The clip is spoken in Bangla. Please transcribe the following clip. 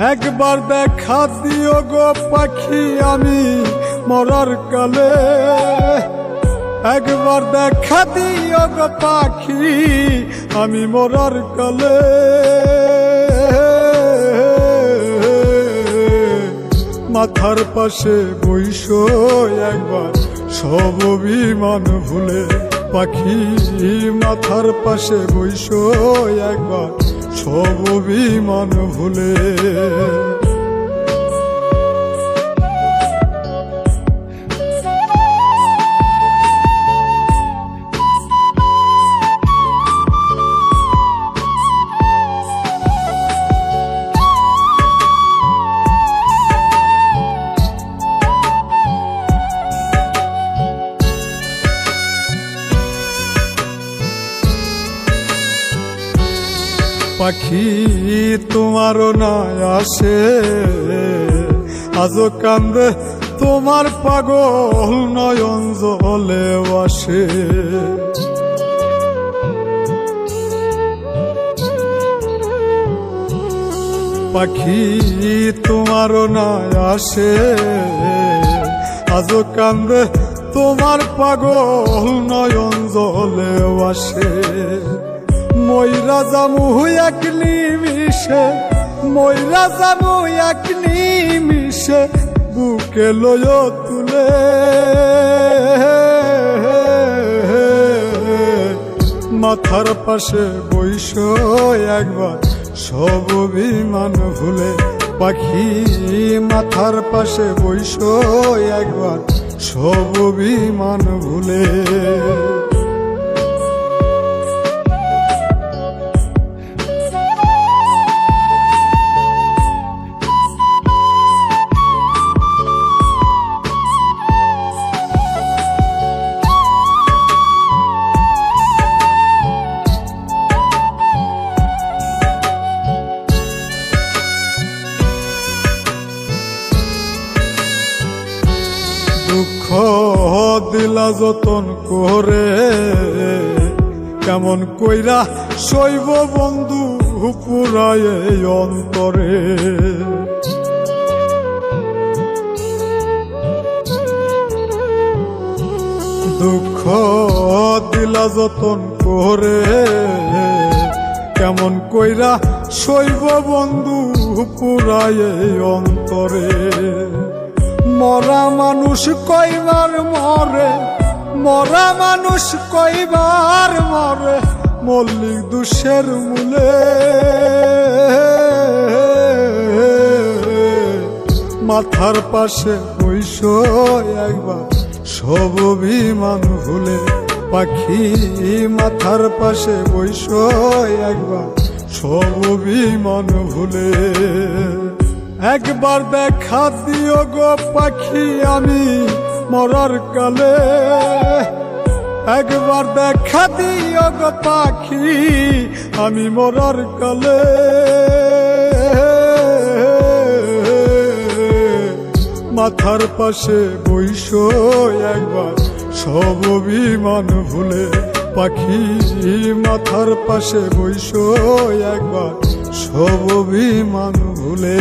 একবার দেখা দিও গো পাখি আমি মরার কালে, একবার দেখা দিও গো পাখি আমি মরার কালে। মাথার পাশে বইসো একবার সব অভিমান ভুলে, পাখি মাথার পাশে বইসো একবার সব অভিমান ভুলে। পাখি তোমারও না আসে আজও কান্দে তোমার পাগল নয়ন জলে আসে। পাখি তোমারও না আসে আজও কান্দে তোমার পাগল নয়ন জলে আসে। ময়রা জামু এক নিমিষে, ময়রা জামু এক নিমিষে বুকে লয় তুলে। মাথার পাশে বইসো একবার সব অভিমান ভুলে, পাখি মাথার পাশে বইসো একবার সব অভিমান ভুলে। দুঃখ দিলা যতন করে কেমন কইরা শৈব বন্ধু পুরায় এই অন্তরে। দুঃখ দিলা যতন করে কেমন কইরা শৈব বন্ধু পুরায় এই অন্তরে। মরা মানুষ কইবার মরে, মরা মানুষ কইবার মরে মল্লিক দুষের মূলে। মাথার পাশে বইসো একবার সব অভিমান ভুলে, পাখি মাথার পাশে বইসো একবার সব অভিমান ভুলে। একবার দেখা দিও গো পাখি আমি মরার কালে, একবার দেখা দিও গো পাখি আমি মরার কালে। মাথার পাশে বইসো একবার সব অভিমান ভুলে, পাখি মাথার পাশে বইসো একবার সব অভিমান ভুলে।